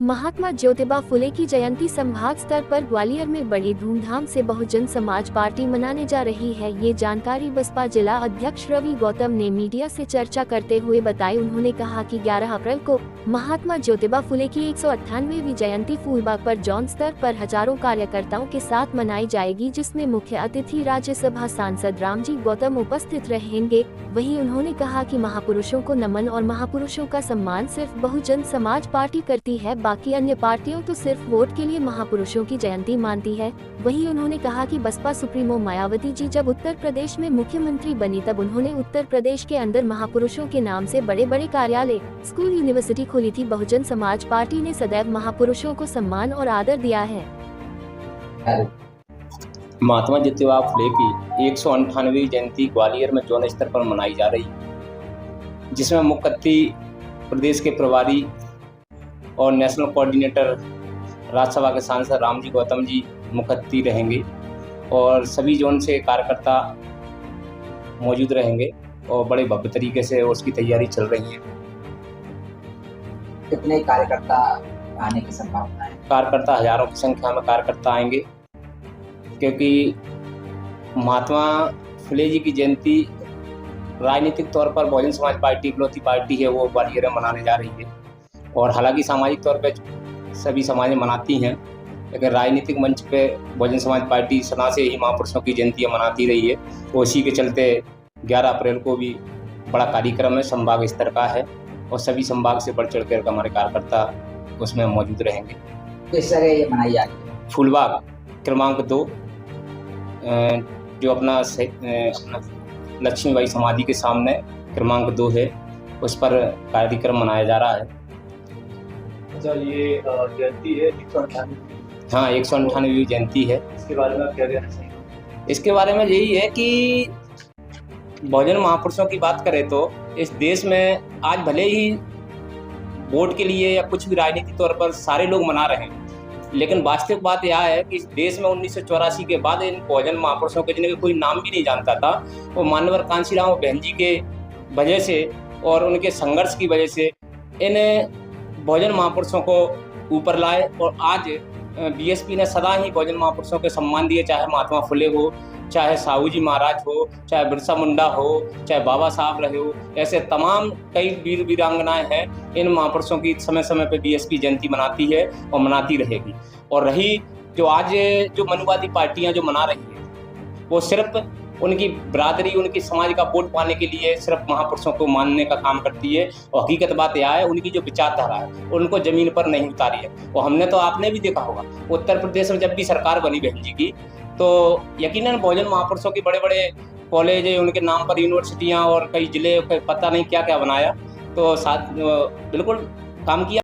महात्मा ज्योतिबा फुले की जयंती संभाग स्तर पर ग्वालियर में बड़ी धूमधाम से बहुजन समाज पार्टी मनाने जा रही है। ये जानकारी बसपा जिला अध्यक्ष रवि गौतम ने मीडिया से चर्चा करते हुए बताई। उन्होंने कहा कि 11 अप्रैल को महात्मा ज्योतिबा फुले की 198वीं जयंती फूलबाग पर जौन स्तर पर हजारों कार्यकर्ताओं के साथ मनाई जाएगी, जिसमें मुख्य अतिथि राज्यसभा सांसद रामजी गौतम उपस्थित रहेंगे। वहीं उन्होंने कहा कि महापुरुषों को नमन और महापुरुषों का सम्मान सिर्फ बहुजन समाज पार्टी करती है, बाकी अन्य पार्टियों तो सिर्फ वोट के लिए महापुरुषों की जयंती मानती है। वहीं उन्होंने कहा कि बसपा सुप्रीमो मायावती जी जब उत्तर प्रदेश में मुख्यमंत्री बनी तब उन्होंने उत्तर प्रदेश के अंदर महापुरुषों के नाम से बड़े बड़े कार्यालय, स्कूल, यूनिवर्सिटी खोली थी। बहुजन समाज पार्टी ने सदैव महापुरुषों को सम्मान और आदर दिया है। महात्मा ज्योतिबा फुले की 198वीं जयंती ग्वालियर में जोन स्तर पर मनाई जा रही है, जिसमें मुख्य अतिथि प्रदेश के प्रभारी और नेशनल कोऑर्डिनेटर राज्यसभा के सांसद रामजी गौतम जी मुख्य अतिथि रहेंगे और सभी जोन से कार्यकर्ता मौजूद रहेंगे और बड़े भव्य तरीके से उसकी तैयारी चल रही है। कितने कार्यकर्ता आने की संभावना है? कार्यकर्ता हजारों की संख्या में कार्यकर्ता आएंगे, क्योंकि महात्मा फुले जी की जयंती राजनीतिक तौर पर बहुजन समाज पार्टी इकलौती पार्टी है, वो ग्वालियर में मनाने जा रही है। और हालांकि सामाजिक तौर पे सभी समाजें मनाती हैं, लेकिन राजनीतिक मंच पे बहुजन समाज पार्टी सदा से ही महापुरुषों की जयंतियाँ मनाती रही है। तो इसी के चलते 11 अप्रैल को भी बड़ा कार्यक्रम है, संभाग स्तर का है और सभी संभाग से बढ़ चढ़ कर हमारे कार्यकर्ता उसमें मौजूद रहेंगे। किस जगह ये मनाई जा रही है? फूलबाग क्रमांक 2, जो अपना लक्ष्मीबाई समाधि के सामने क्रमांक 2 है, उस पर कार्यक्रम मनाया जा रहा है। अच्छा, ये जयंती है 198। हाँ, 198वीं जयंती है। इसके बारे में आप क्या कहना चाहेंगे? इसके बारे में यही है कि बहुजन महापुरुषों की बात करें तो इस देश में आज भले ही वोट के लिए या कुछ भी राजनीतिक तौर पर सारे लोग मना रहे हैं, लेकिन वास्तविक बात यह है कि इस देश में 1984 के बाद इन बहुजन महापुरुषों के जिनके कोई नाम भी नहीं जानता था, वो मानवर कांशीराम बहन जी के वजह से और उनके संघर्ष की वजह से इन बहुजन महापुरुषों को ऊपर लाए। और आज बीएसपी ने सदा ही बहुजन महापुरुषों के सम्मान दिए, चाहे महात्मा फुले हो, चाहे साहू जी महाराज हो, चाहे बिरसा मुंडा हो, चाहे बाबा साहब रहे हो, ऐसे तमाम कई वीर वीरांगनाएं हैं। इन महापुरुषों की समय समय पे बीएसपी जयंती मनाती है और मनाती रहेगी। और रही जो आज जो मनुवादी पार्टियां जो मना रही है, वो सिर्फ उनकी बरादरी, उनकी समाज का वोट पाने के लिए सिर्फ महापुरुषों को मानने का काम करती है। और हकीकत बात यह है, उनकी जो विचारधारा है उनको जमीन पर नहीं उतारी है। और हमने तो, आपने भी देखा होगा, उत्तर प्रदेश में जब भी सरकार बनी बहन जी की, तो यकीनन बहुजन महापुरुषों के बड़े बड़े कॉलेज, उनके नाम पर यूनिवर्सिटियाँ और कई जिले, पता नहीं क्या क्या बनाया, तो साथ बिल्कुल काम किया।